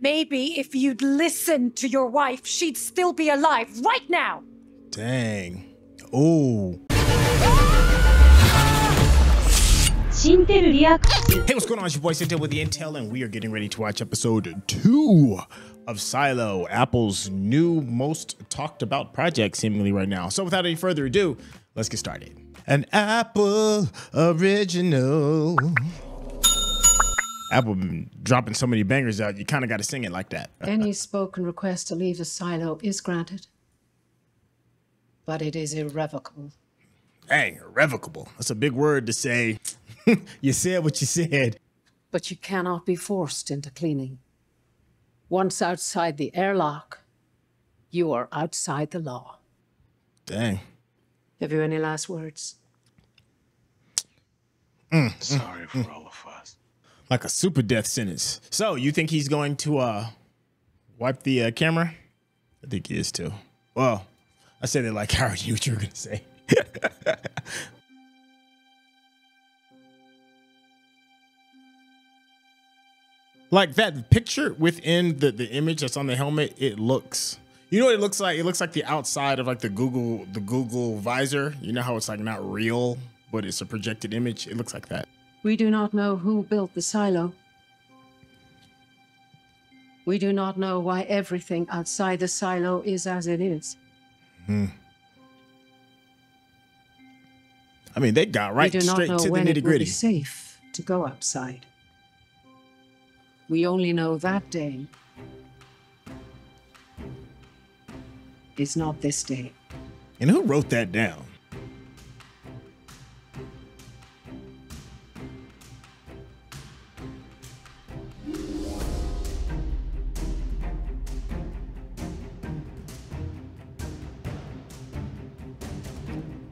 Maybe if you'd listened to your wife, she'd still be alive right now. Dang. Ooh. Hey, what's going on? It's your boy Syntell with the Intel, and we are getting ready to watch episode 2 of Silo, Apple's new most talked about project seemingly right now. So without any further ado, let's get started. An Apple original. Apple been dropping so many bangers out, you kind of got to sing it like that. Any spoken request to leave the silo is granted, but it is irrevocable. Dang, irrevocable. That's a big word to say. You said what you said. But you cannot be forced into cleaning. Once outside the airlock, you are outside the law. Dang. Have you any last words? Sorry for all of us. Like a super death sentence. So, you think he's going to wipe the camera? I think he is too. Well, I said it like Howard knew what you were going to say. Like that picture within the image that's on the helmet, it looks, you know what it looks like? It looks like the outside of like the Google visor. You know how it's like not real, but it's a projected image? It looks like that. We do not know who built the silo. We do not know why everything outside the silo is as it is. I mean, they got right straight to the nitty It will gritty. be safe to go outside. We only know that day is not this day. And who wrote that down?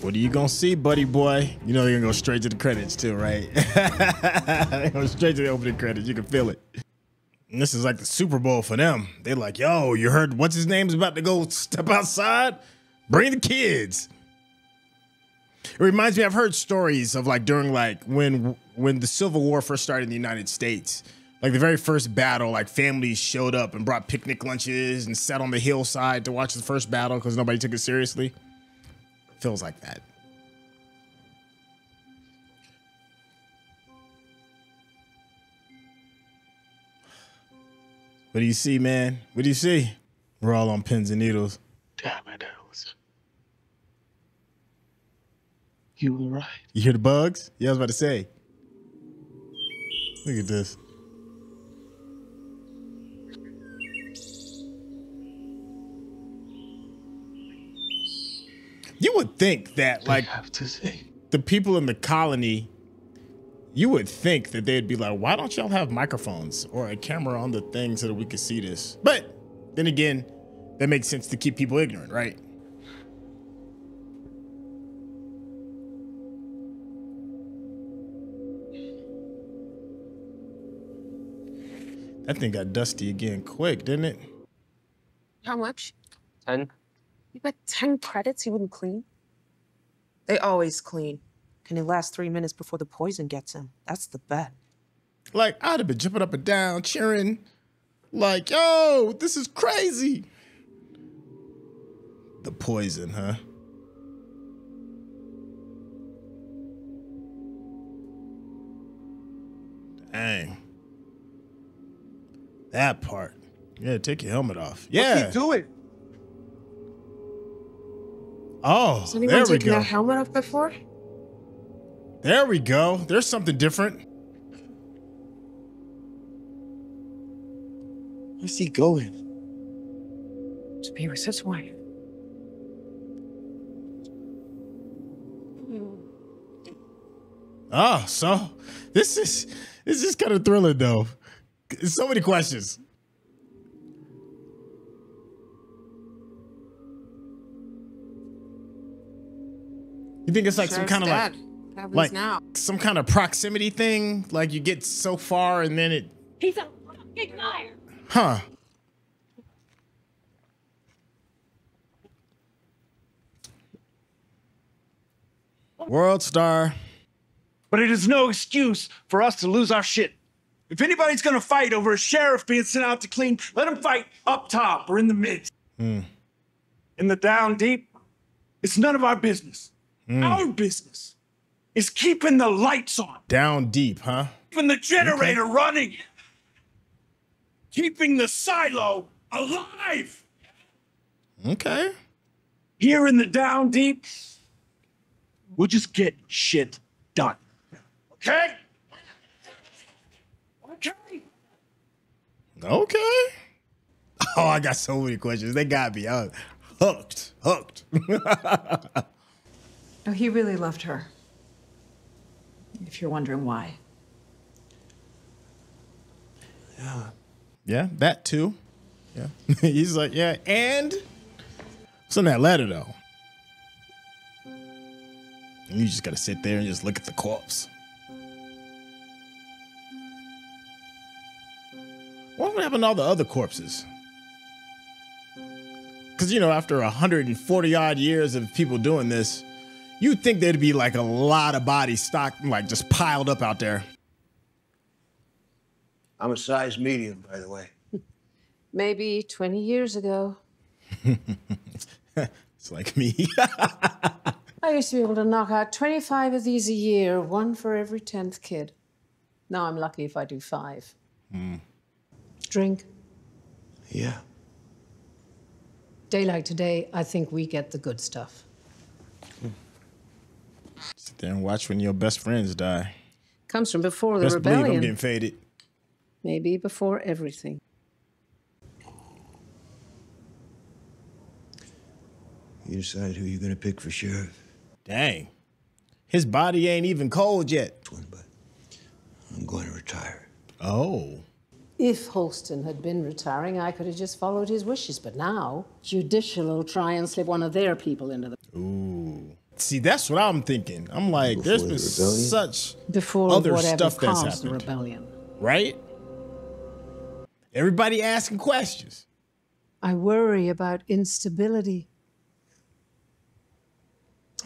What are you gonna see, buddy boy? You know they're gonna go straight to the credits too, right? They go straight to the opening credits. You can feel it. And this is like the Super Bowl for them. They're like, yo, you heard what's his name's about to go step outside? Bring the kids. It reminds me, I've heard stories of like during like when the Civil War first started in the United States, like the very first battle, like families showed up and brought picnic lunches and sat on the hillside to watch the first battle because nobody took it seriously. Feels like that. What do you see, man? What do you see? We're all on pins and needles. Damn it, Ellis. You were right. You hear the bugs? Yeah, I was about to say. Look at this. You would think that, like, I have to say, the people in the colony, you would think that they'd be like, why don't y'all have microphones or a camera on the thing so that we could see this? But then again, that makes sense to keep people ignorant, right? That thing got dusty again quick, didn't it? How much? 10. You bet 10 credits he wouldn't clean? They always clean. Can he last 3 minutes before the poison gets him? That's the bet. Like, I'd have been jumping up and down, cheering, like, yo, this is crazy. The poison, huh? Dang. That part. Yeah, take your helmet off. Yeah. What's he doing? Oh, Has anyone there we taken go. that helmet off before? There we go. There's something different. Where's he going? To be with his wife. Oh, so this is kind of thrilling though. So many questions. You think it's like some kind of like now. some kind of proximity thing? Like you get so far and then it. He's a fucking liar. Huh. World Star. But it is no excuse for us to lose our shit. If anybody's gonna fight over a sheriff being sent out to clean, let him fight up top or in the mid. In the down deep, it's none of our business. Our business is keeping the lights on. Down deep, huh? Keeping the generator running. Keeping the silo alive. Okay. Here in the down deep, we'll just get shit done. Okay? Okay. Okay. Oh, I got so many questions. They got me. I was hooked. Oh, he really loved her. If you're wondering why. Yeah, that too. Yeah. He's like, yeah, and it's in that letter though. And you just gotta sit there and just look at the corpse. What would happen to all the other corpses? Because, you know, after 140 odd years of people doing this, you'd think there'd be like a lot of bodies stocked, like just piled up out there. I'm a size medium, by the way. Maybe 20 years ago. It's like me. I used to be able to knock out 25 of these a year, one for every 10th kid. Now I'm lucky if I do 5. Drink. Yeah. Day like today, I think we get the good stuff. Sit there and watch when your best friends die. Comes from before the Best believe I'm rebellion. getting faded. Maybe before everything. You decide who you're gonna pick for sheriff. Dang. His body ain't even cold yet. But I'm going to retire. Oh. If Holston had been retiring, I could have just followed his wishes. But now, Judicial will try and slip one of their people into the... Ooh. See, that's what I'm thinking. I'm like, there's been such Before other whatever stuff that's caused the happened. rebellion. Right? Everybody asking questions. I worry about instability.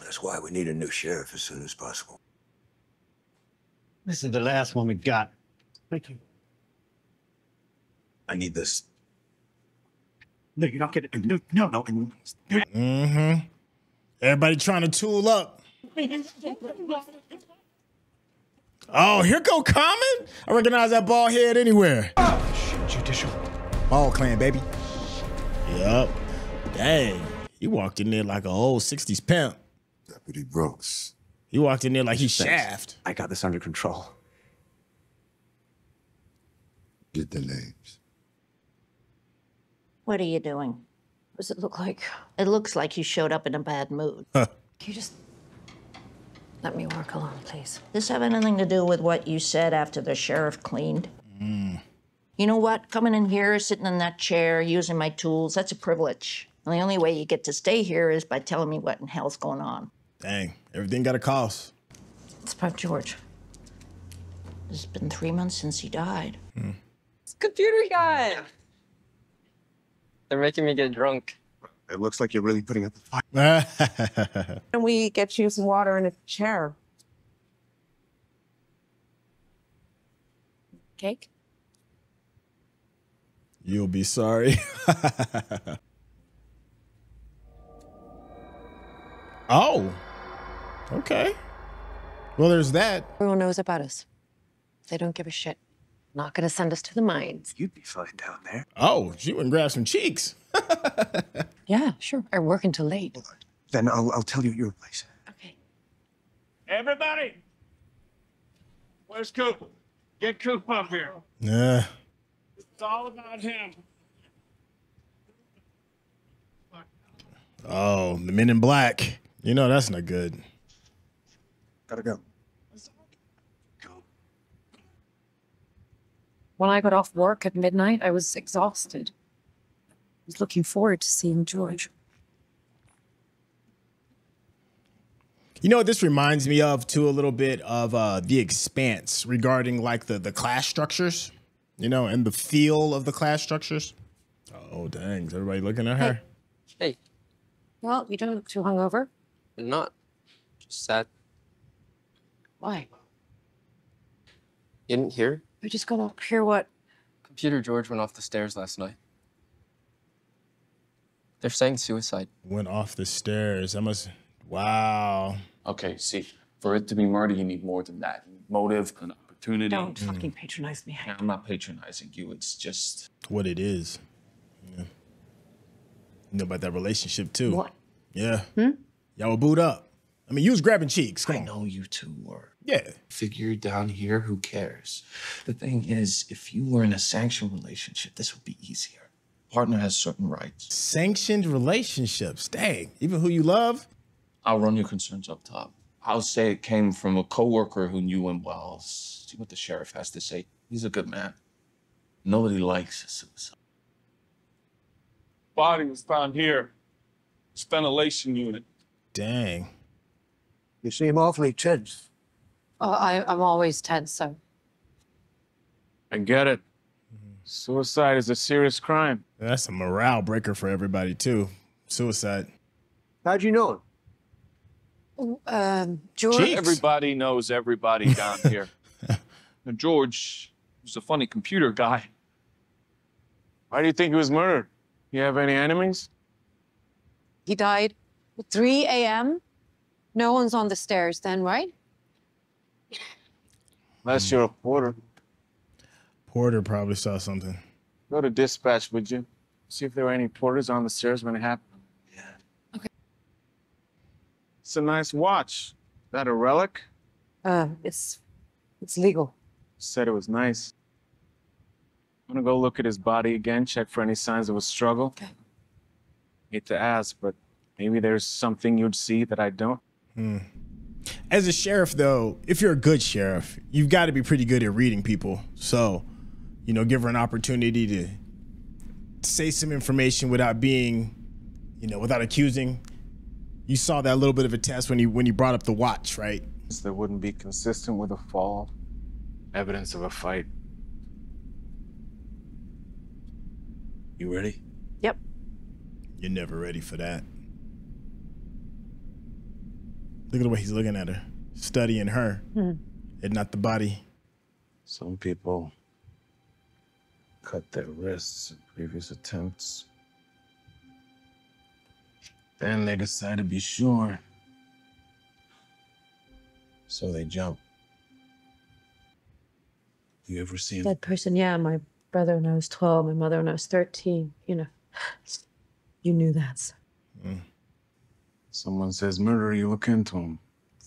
That's why we need a new sheriff as soon as possible. This is the last one we got. Thank you. I need this. No, you're not getting it. No. Mm-hmm. Everybody trying to tool up. Oh, here go Common. I recognize that bald head anywhere. Judicial. Ball clan, baby. Yup. Dang. He walked in there like an old 60s pimp. Deputy Brooks. He walked in there like he's Shaft. I got this under control. Get the names. What are you doing? What does it look like? It looks like you showed up in a bad mood. Can you just let me work alone, please? This have anything to do with what you said after the sheriff cleaned? You know what? Coming in here, sitting in that chair, using my tools, that's a privilege. And the only way you get to stay here is by telling me what in hell's going on. Dang, everything got a cost. It's about George. It's been 3 months since he died. It's computer guy. They're making me get drunk. It looks like you're really putting up the fight. Can we get you some water in a chair? Cake? You'll be sorry. Oh, okay. Well, there's that. Everyone knows about us. They don't give a shit. Not gonna send us to the mines. You'd be fine down there. Oh, she went and grabbed some cheeks. Yeah, sure. I work until late. Then I'll tell you your place. Okay. Everybody! Where's Coop? Get Coop up here. Nah. It's all about him. Oh, the Men in Black. You know that's not good. Gotta go. When I got off work at midnight, I was exhausted. I was looking forward to seeing George. You know what this reminds me of too, a little bit of The Expanse regarding like the class structures, you know, and the feel of the class structures. Oh, dang. Is everybody looking at her? Hey, Well, you don't look too hungover. I'm not. Just sad. Why? You didn't hear? We just gotta hear what. Computer George went off the stairs last night. They're saying suicide. Went off the stairs. That must. Wow. Okay, see, for it to be murder, you need more than that. Motive, an opportunity. Don't fucking patronize me. I'm not patronizing you. It's just What it is. Yeah. You know about that relationship too. What? Yeah. Y'all were booed up. I mean, you was grabbing cheeks. Come I on. know you two were. Yeah. Figure down here, who cares? The thing is, if you were in a sanctioned relationship, this would be easier. Partner has certain rights. Sanctioned relationships. Dang. Even who you love? I'll run your concerns up top. I'll say it came from a coworker who knew him well. See what the sheriff has to say. He's a good man. Nobody likes a suicide. Body was found here. Ventilation unit. Dang. You seem awfully tense. I'm always tense, so. I get it. Suicide is a serious crime. That's a morale breaker for everybody too. Suicide. How'd you know him? George. Cheeks. Everybody knows everybody down here. And George was a funny computer guy. Why do you think he was murdered? You have any enemies? He died at 3 a.m. No one's on the stairs then, right? Unless you're a porter. Porter probably saw something. Go to dispatch, would you? See if there were any porters on the stairs when it happened. Yeah. Okay. It's a nice watch. Is that a relic? It's legal. Said it was nice. I'm gonna go look at his body again, check for any signs of a struggle. Okay. Hate to ask, but maybe there's something you'd see that I don't. As a sheriff, though, if you're a good sheriff, you've got to be pretty good at reading people. So, you know, give her an opportunity to say some information without being, you know, without accusing. You saw that little bit of a test when you brought up the watch, right? That wouldn't be consistent with a fall. Evidence of a fight. You ready? Yep. You're never ready for that. Look at the way he's looking at her, studying her, and not the body. Some people cut their wrists in previous attempts. Then they decide to be sure. So they jump. You ever seen Dead person, yeah. My brother when I was 12, my mother when I was 13. You know, you knew that. So. Someone says murder, you look into them.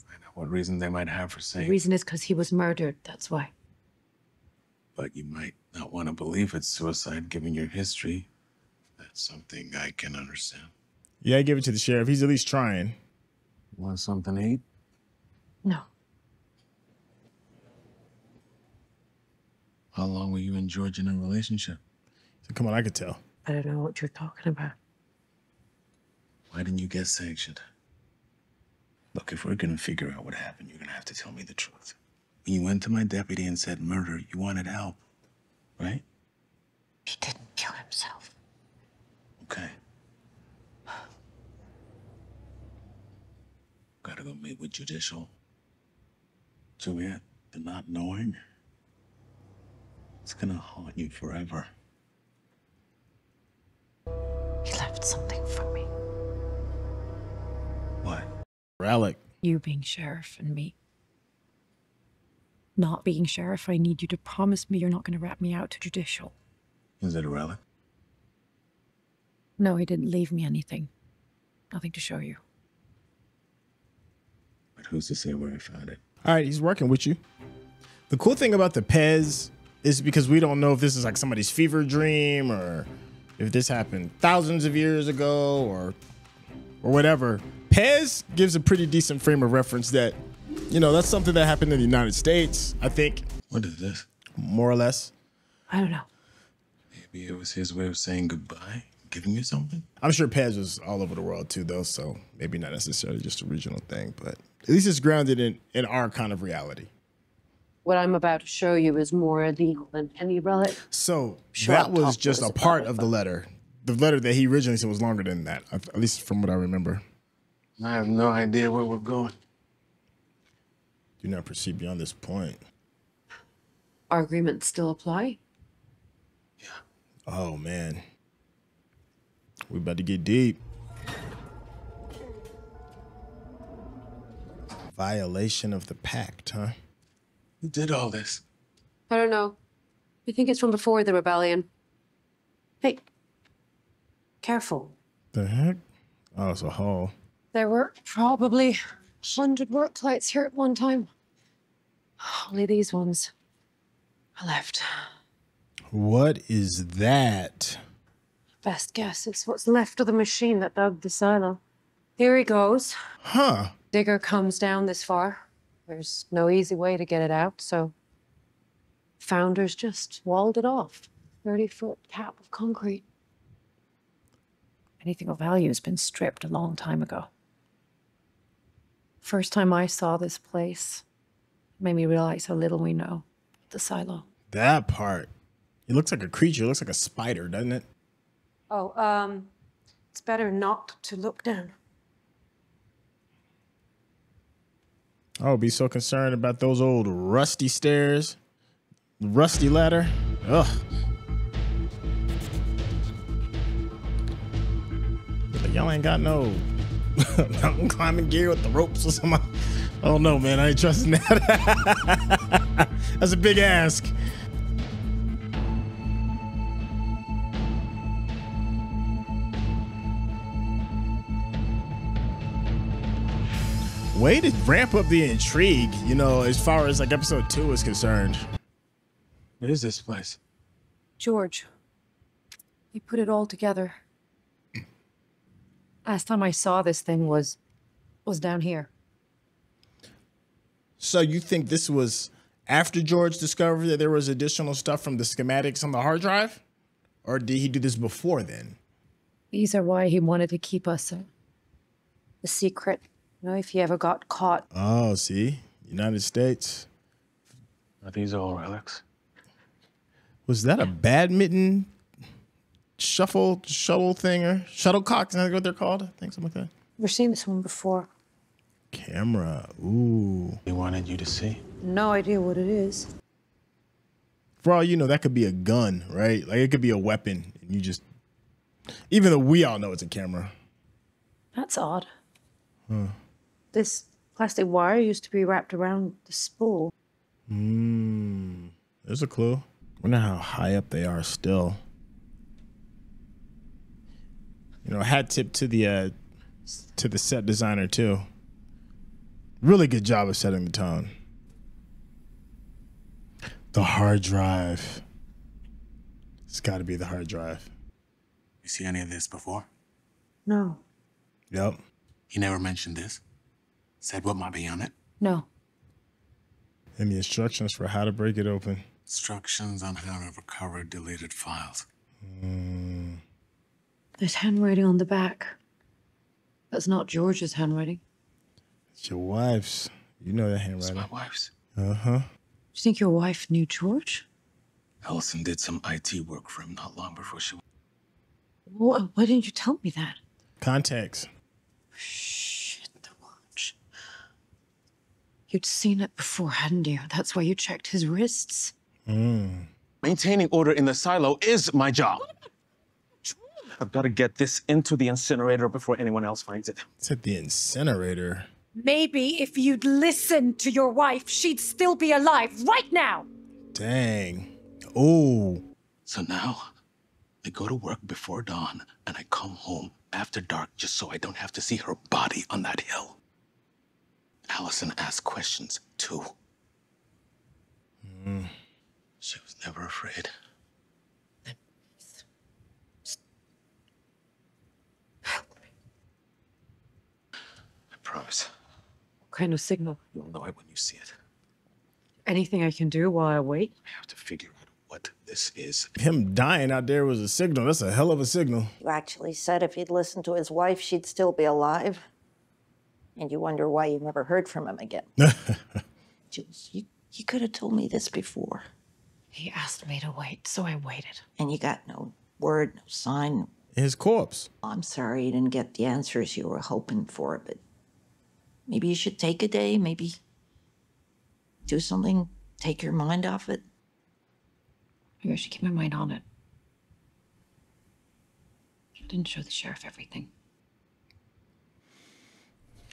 Find out what reason they might have for The saying. reason is because he was murdered. That's why. But you might not want to believe it's suicide given your history. That's something I can understand. Yeah, I give it to the sheriff. He's at least trying. Want something to eat? No. How long were you and George in a relationship? So come on, I could tell. I don't know what you're talking about. Why didn't you get sanctioned? Look, if we're gonna figure out what happened, you're gonna have to tell me the truth. When you went to my deputy and said murder, you wanted help, right? He didn't kill himself. Okay. Gotta go meet with judicial. Juliette, the not knowing, it's gonna haunt you forever. He left something for me. What? Relic. You being sheriff and me not being sheriff, I need you to promise me you're not going to rat me out to judicial. Is it a relic? No, he didn't leave me anything. Nothing to show you. But who's to say where I found it? All right, he's working with you. The cool thing about the Pez is because we don't know if this is like somebody's fever dream or if this happened thousands of years ago or whatever. Pez gives a pretty decent frame of reference that, you know, that's something that happened in the United States, I think. What is this? More or less. I don't know. Maybe it was his way of saying goodbye, giving you something? I'm sure Pez was all over the world too, though, so maybe not necessarily just a regional thing, but at least it's grounded in our kind of reality. What I'm about to show you is more illegal than any relic. So Sure, that I'll was talk to just us a part about it, of the but- letter. The letter that he originally said was longer than that, at least from what I remember. I have no idea where we're going. Do not proceed beyond this point. Our agreements still apply? Oh, man. We about to get deep. Violation of the pact, huh? Who did all this? I don't know. I think it's from before the rebellion. Hey, careful. The heck? Oh, it's a hole. There were probably 100 work lights here at one time. Only these ones are left. What is that? Best guess is what's left of the machine that dug the silo. Here he goes. Huh. Digger comes down this far. There's no easy way to get it out, so founders just walled it off. 30-foot cap of concrete. Anything of value has been stripped a long time ago. First time I saw this place, it made me realize how little we know of the silo. That part. It looks like a creature. It looks like a spider, doesn't it? Oh, it's better not to look down. I would be so concerned about those old rusty stairs, rusty ladder. Ugh. Like, y'all ain't got no mountain climbing gear with the ropes or something. I don't know, man. I ain't trusting that. That's a big ask. Way to ramp up the intrigue, you know, as far as like episode 2 is concerned. What is this place? George, he put it all together. Last time I saw this thing was down here. So you think this was after George discovered that there was additional stuff from the schematics on the hard drive? Or did he do this before then? These are why he wanted to keep us a secret. You know, if he ever got caught. Oh, see? United States. Are these all relics? Was that a badminton shuttle thing or shuttlecock? Is that what they're called? I think something like that. Never seen this one before. Camera. Ooh. They wanted you to see. No idea what it is. For all you know, that could be a gun, right? Like it could be a weapon. And you just, even though we all know it's a camera. That's odd. Huh. This plastic wire used to be wrapped around the spool. There's a clue. Wonder how high up they are still. You know, hat tip to the set designer too. Really good job of setting the tone. The hard drive. It's got to be the hard drive. You see any of this before? No. Yep. He never mentioned this? Said what might be on it? No. And the instructions for how to break it open. Instructions on how to recover deleted files. There's handwriting on the back. That's not George's handwriting. It's your wife's. You know that handwriting. It's my wife's. Uh-huh. Do you think your wife knew George? Holston did some IT work for him not long before she... Why didn't you tell me that? Contacts. Shit, the watch. You'd seen it before, hadn't you? That's why you checked his wrists. Maintaining order in the silo is my job. I've got to get this into the incinerator before anyone else finds it. It's at the incinerator. Maybe if you'd listened to your wife, she'd still be alive right now. Dang. Oh. So now, I go to work before dawn, and I come home after dark just so I don't have to see her body on that hill. Allison asked questions, too. She was never afraid. I promise. What kind of signal? You'll know it when you see it. Anything I can do while I wait? I have to figure out what this is. Him dying out there was a signal. That's a hell of a signal. You actually said if he'd listened to his wife, she'd still be alive. And you wonder why you never heard from him again. Jules, you could have told me this before. He asked me to wait, so I waited. And you got no word, no sign. His corpse. I'm sorry you didn't get the answers you were hoping for, but maybe you should take a day, maybe do something, take your mind off it. Maybe I should keep my mind on it. I didn't show the sheriff everything.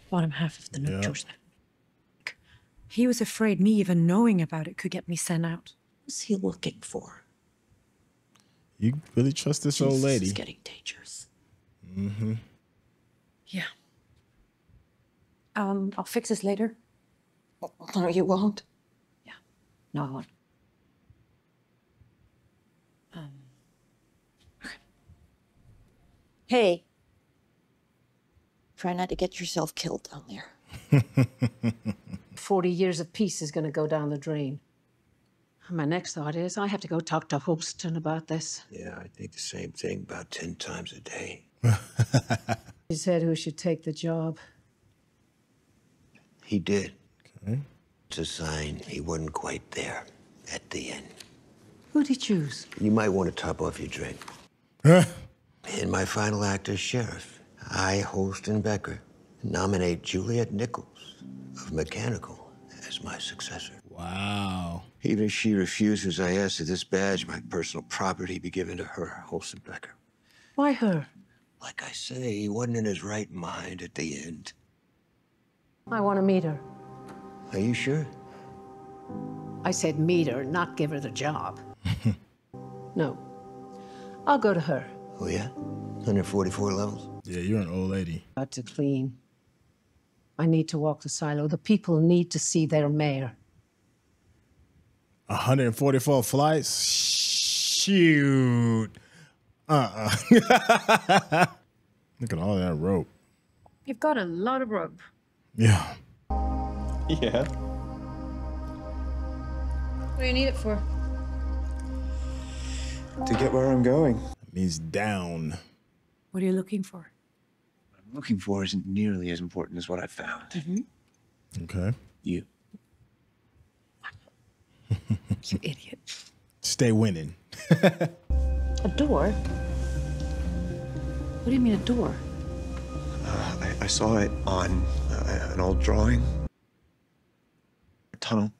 Bottom half of the note shows that. He was afraid me even knowing about it could get me sent out. What's he looking for? You really trust this old lady? It's getting dangerous. Mm-hmm. Yeah. I'll fix this later. No, you won't. Yeah. No, I won't. Okay. Hey. Try not to get yourself killed down there. 40 years of peace is going to go down the drain. My next thought is I have to go talk to Holston about this. Yeah, I think the same thing about 10 times a day. He said who should take the job. He did. Okay. It's a sign he wasn't quite there at the end. Who'd he choose? You might want to top off your drink. In my final act as sheriff, I, Holston Becker, nominate Juliette Nichols of Mechanical as my successor. Wow. Even if she refuses, I ask that this badge, my personal property, be given to her, Holston Becker. Why her? Like I say, he wasn't in his right mind at the end. I want to meet her. Are you sure? I said meet her, not give her the job. No. I'll go to her. Oh, yeah? 144 levels? Yeah, you're an old lady. Got to clean. I need to walk the silo. The people need to see their mayor. 144 flights? Shoot. Look at all that rope. You've got a lot of rope. Yeah. Yeah. What do you need it for? To get where I'm going. That means down. What are you looking for? What I'm looking for isn't nearly as important as what I found. Mm-hmm. Okay. You. You idiot. Stay winning. A door? What do you mean a door? I saw it on an old drawing. A tunnel.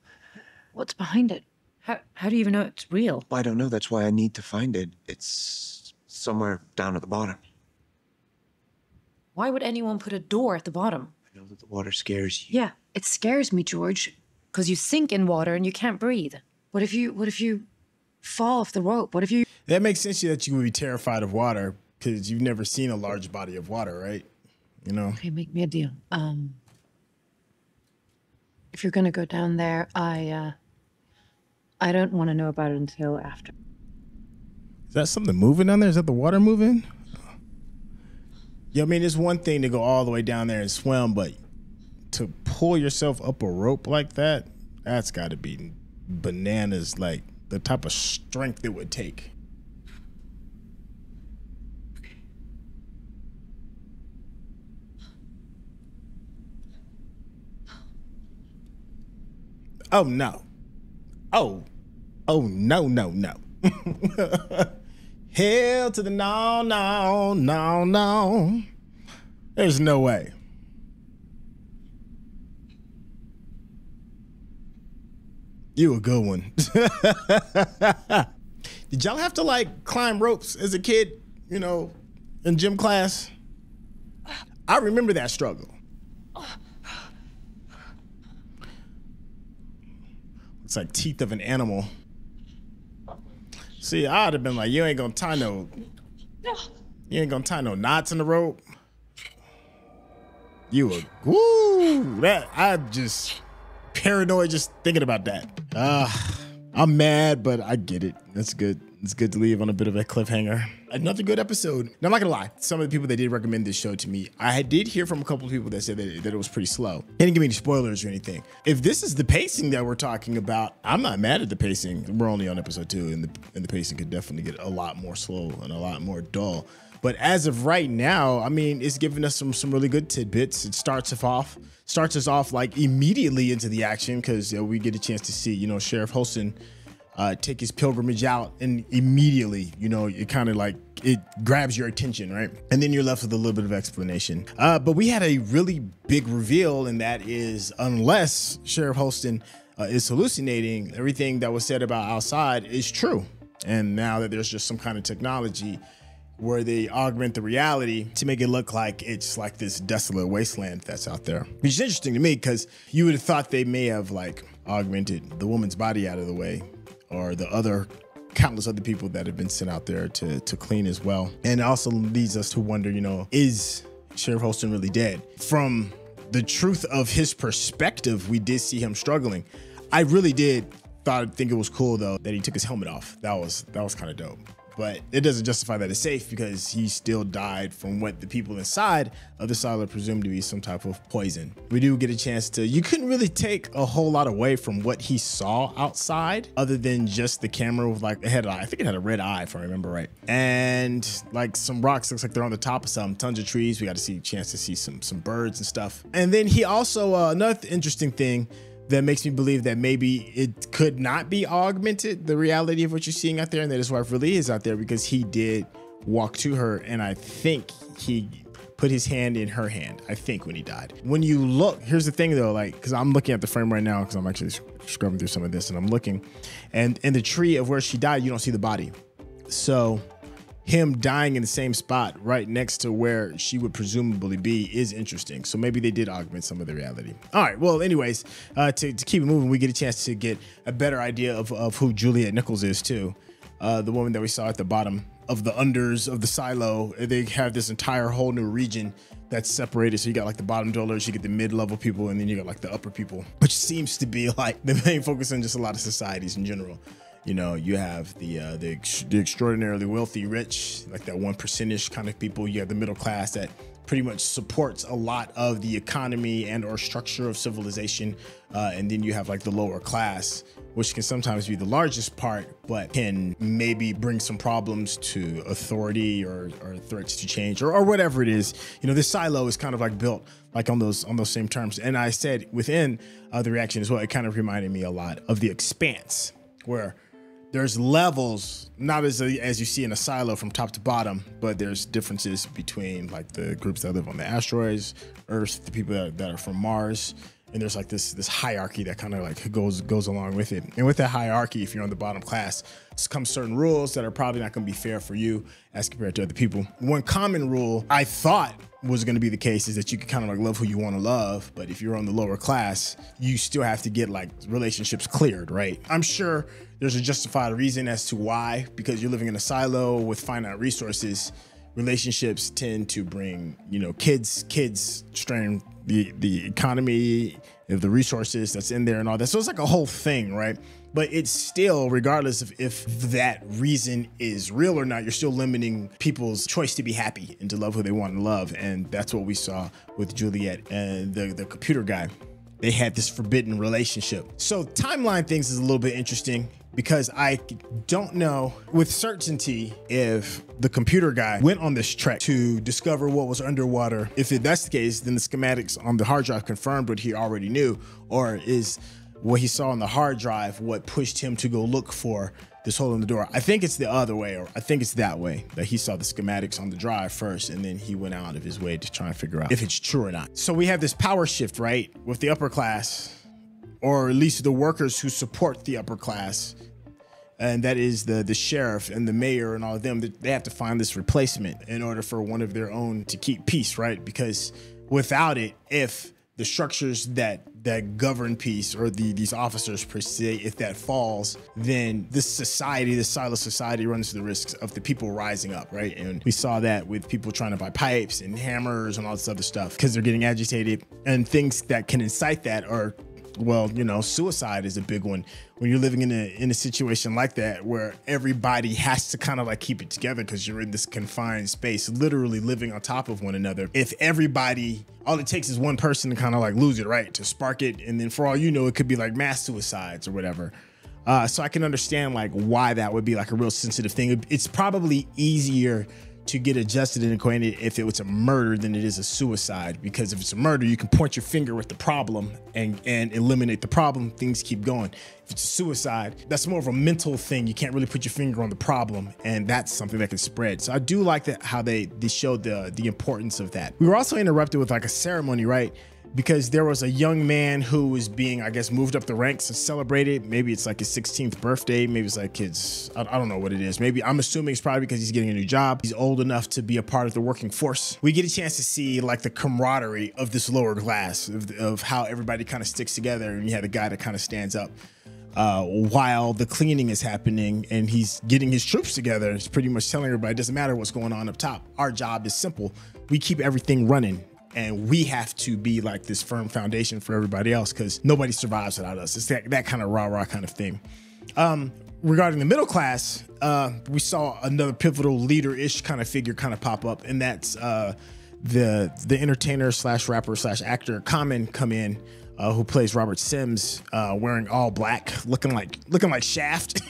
What's behind it? How do you even know it's real? Well, I don't know. That's why I need to find it. It's somewhere down at the bottom. Why would anyone put a door at the bottom? I know that the water scares you. Yeah, it scares me, George. Because you sink in water and you can't breathe. What if you fall off the rope? What if you... That makes sense to you that you would be terrified of water because you've never seen a large body of water, right? You know? Okay, make me a deal. If you're gonna go down there, I don't want to know about it until after. Is that something moving down there? Is that the water moving? Yeah, I mean, it's one thing to go all the way down there and swim, but to pull yourself up a rope like that, that's got to be bananas, like the type of strength it would take. Oh, no. Oh no, no, no. Hell to the no, no, no, no. There's no way. You a good one. Did y'all have to like climb ropes as a kid, you know, in gym class? I remember that struggle. It's like teeth of an animal. See, I'd have been like, you ain't gonna tie no knots in the rope. You a woo, that I'm just paranoid just thinking about that. I'm mad, but I get it. That's good. It's good to leave on a bit of a cliffhanger. Another good episode. Now, I'm not gonna lie. Some of the people that did recommend this show to me, I did hear from a couple of people that said that it was pretty slow. They didn't give me any spoilers or anything. If this is the pacing that we're talking about, I'm not mad at the pacing. We're only on episode 2, and the pacing could definitely get a lot more slow and a lot more dull. But as of right now, I mean, it's giving us some really good tidbits. It starts us off like immediately into the action because we get a chance to see, Sheriff Holston take his pilgrimage out, and immediately, it kind of like it grabs your attention, right? And then you're left with a little bit of explanation. But we had a really big reveal, and that is unless Sheriff Holston is hallucinating, everything that was said about outside is true. And now that there's just some kind of technology where they augment the reality to make it look like it's like this desolate wasteland that's out there. Which is interesting to me because you would have thought they may have like augmented the woman's body out of the way, or the other countless other people that have been sent out there to clean as well. And it also leads us to wonder, you know, is Sheriff Holston really dead? From the truth of his perspective, we did see him struggling. I really did think it was cool though that he took his helmet off. That was kind of dope. But it doesn't justify that it's safe because he still died from what the people inside of the silo presumed to be some type of poison. We do get a chance to, you couldn't really take a whole lot away from what he saw outside other than just the camera with like, I think it had a red eye if I remember right. And like some rocks, looks like they're on the top of some, tons of trees. We got to see a chance to see some birds and stuff. And then he also, another interesting thing that makes me believe that maybe it could not be augmented, the reality of what you're seeing out there, and that his wife really is out there, because he did walk to her, and I think he put his hand in her hand, I think, when he died. When you look, here's the thing though, like, because I'm looking at the frame right now, because I'm actually scrubbing through some of this, and I'm looking, and in the tree of where she died, you don't see the body. So him dying in the same spot right next to where she would presumably be is interesting. So maybe they did augment some of the reality. All right, well, anyways, to keep it moving, we get a chance to get a better idea of who Juliette Nichols is too. The woman that we saw at the bottom of the unders of the silo. They have this entire whole new region that's separated. So you got like the bottom dwellers, you get the mid-level people, and then you got like the upper people, which seems to be like the main focus on just a lot of societies in general. You know, you have the extraordinarily wealthy rich, like that 1% kind of people. You have the middle class that pretty much supports a lot of the economy and or structure of civilization. And then you have like the lower class, which can sometimes be the largest part, but can maybe bring some problems to authority or threats to change or whatever it is. You know, this silo is kind of like built like on those same terms. And I said within the reaction as well, it kind of reminded me a lot of The Expanse, where there's levels, not as you see in a silo from top to bottom, but there's differences between like the groups that live on the asteroids, Earth, the people that are from Mars, and there's like this hierarchy that kind of like goes along with it. And with that hierarchy, if you're on the bottom class, comes certain rules that are probably not going to be fair for you as compared to other people. One common rule I thought was going to be the case is that you can kind of like love who you want to love, but if you're on the lower class, you still have to get like relationships cleared, right? I'm sure there's a justified reason as to why, because you're living in a silo with finite resources. Relationships tend to bring, you know, kids strain the economy of the resources that's in there and all that. So it's like a whole thing, right? But it's still, regardless of if that reason is real or not, you're still limiting people's choice to be happy and to love who they want to love. And that's what we saw with Juliette and the computer guy. They had this forbidden relationship. So timeline things is a little bit interesting, because I don't know with certainty if the computer guy went on this trek to discover what was underwater. If that's the case, then the schematics on the hard drive confirmed what he already knew, or is what he saw on the hard drive what pushed him to go look for this hole in the door. I think it's the other way, or I think it's that way, that he saw the schematics on the drive first, and then he went out of his way to try and figure out if it's true or not. So we have this power shift, right, with the upper class, or at least the workers who support the upper class, and that is the sheriff and the mayor and all of them. They have to find this replacement in order for one of their own to keep peace, right? Because without it, if the structures that govern peace, or these officers per se, if that falls, then this society, this silo society, runs the risks of the people rising up, right? And we saw that with people trying to buy pipes and hammers and all this other stuff because they're getting agitated, and things that can incite that are, well, you know, suicide is a big one. When you're living in a situation like that, where everybody has to kind of like keep it together because you're in this confined space, literally living on top of one another. If everybody, all it takes is one person to kind of like lose it, right, to spark it, and then for all you know, it could be like mass suicides or whatever. So I can understand like why that would be like a real sensitive thing. It's probably easier to get adjusted and acquainted if it was a murder than it is a suicide, because if it's a murder, you can point your finger at the problem and eliminate the problem. Things keep going. If it's a suicide, that's more of a mental thing. You can't really put your finger on the problem, and that's something that can spread. So I do like that how they showed the importance of that. We were also interrupted with like a ceremony, right? because there was a young man who was being, I guess, moved up the ranks and celebrated. Maybe it's like his 16th birthday. Maybe it's like I don't know what it is. Maybe I'm assuming it's probably because he's getting a new job. He's old enough to be a part of the working force. We get a chance to see like the camaraderie of this lower class, of how everybody kind of sticks together, and you have a guy that kind of stands up while the cleaning is happening, and he's getting his troops together. He's pretty much telling everybody it doesn't matter what's going on up top. Our job is simple. We keep everything running, and we have to be like this firm foundation for everybody else, because nobody survives without us. It's that kind of rah-rah kind of thing. Regarding the middle class, we saw another pivotal leader-ish kind of figure kind of pop up, and that's the entertainer slash rapper slash actor Common come in, who plays Robert Sims, wearing all black, looking like Shaft,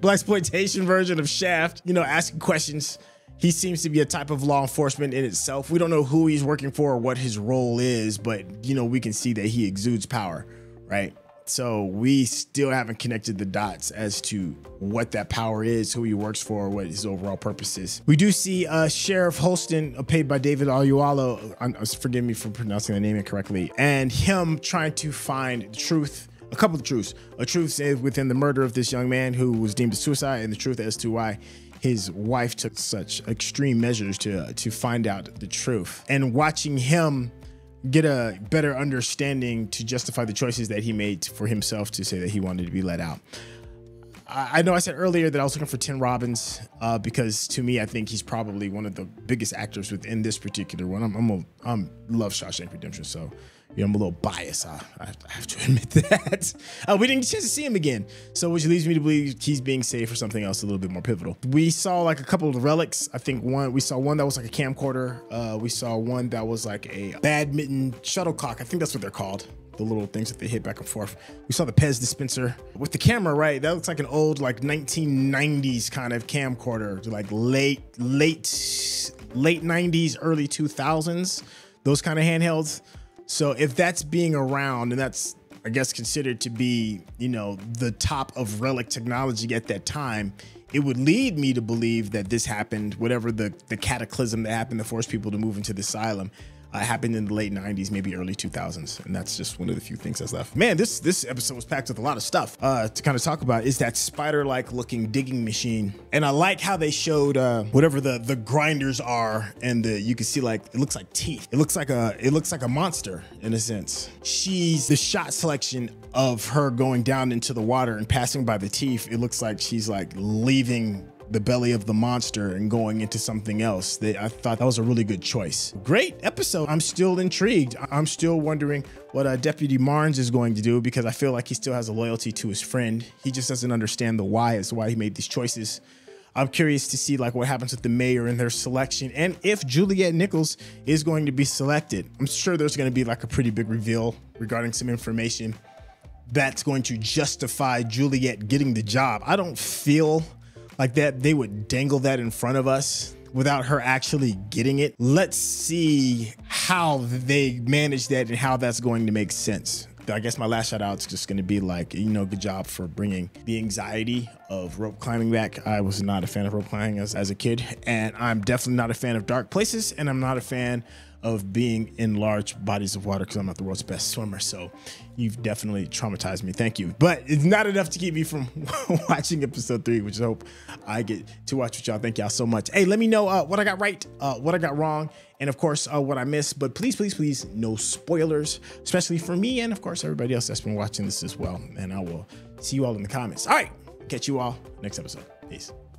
blaxploitation version of Shaft. You know, asking questions. He seems to be a type of law enforcement in itself. We don't know who he's working for or what his role is, but you know, we can see that he exudes power, right? So we still haven't connected the dots as to what that power is, who he works for, what his overall purpose is. We do see Sheriff Holston, played by David Oyelowo, forgive me for pronouncing the name incorrectly, and him trying to find the truth, a couple of truths. A truth within the murder of this young man who was deemed a suicide, and the truth as to why his wife took such extreme measures to find out the truth. And watching him get a better understanding to justify the choices that he made for himself to say that he wanted to be let out. I know I said earlier that I was looking for Tim Robbins because to me, I think he's probably one of the biggest actors within this particular one. I'm love Shawshank Redemption, so you know, I'm a little biased. I have to admit that. We didn't get a chance to see him again, so which leads me to believe he's being saved for something else a little bit more pivotal. We saw like a couple of relics. I think we saw one that was like a camcorder. We saw one that was like a badminton shuttlecock. I think that's what they're called. The little things that they hit back and forth. We saw the Pez dispenser with the camera, right? That looks like an old like 1990s kind of camcorder, like late 90s, early 2000s, those kind of handhelds. So if that's being around, and that's, I guess, considered to be, you know, the top of relic technology at that time, it would lead me to believe that this happened, whatever the cataclysm that happened to force people to move into the asylum, happened in the late 90s, maybe early 2000s. And that's just one of the few things that's left. Man, this episode was packed with a lot of stuff to kind of talk about. Is that spider-like looking digging machine. And I like how they showed whatever the grinders are, and you can see like, it looks like teeth. It looks like a monster in a sense. The shot selection of her going down into the water and passing by the teeth, it looks like she's like leaving the belly of the monster and going into something else. I thought that was a really good choice. Great episode. I'm still intrigued. I'm still wondering what Deputy Marnes is going to do, because I feel like he still has a loyalty to his friend. He just doesn't understand the why as to why he made these choices. I'm curious to see like what happens with the mayor and their selection, and if Juliette Nichols is going to be selected. I'm sure there's going to be like a pretty big reveal regarding some information that's going to justify Juliette getting the job. I don't feel like that they would dangle that in front of us without her actually getting it. Let's see how they manage that and how that's going to make sense. I guess my last shout out is just going to be like, you know, good job for bringing the anxiety of rope climbing back. I was not a fan of rope climbing as a kid, and I'm definitely not a fan of dark places, and I'm not a fan of being in large bodies of water because I'm not the world's best swimmer. So you've definitely traumatized me. Thank you. But it's not enough to keep me from watching episode 3, which I hope I get to watch with y'all. Thank y'all so much. Hey, let me know what I got right, what I got wrong, and of course, what I missed. But please, please, please, no spoilers, especially for me and of course everybody else that's been watching this as well. And I will see you all in the comments. All right, catch you all next episode. Peace.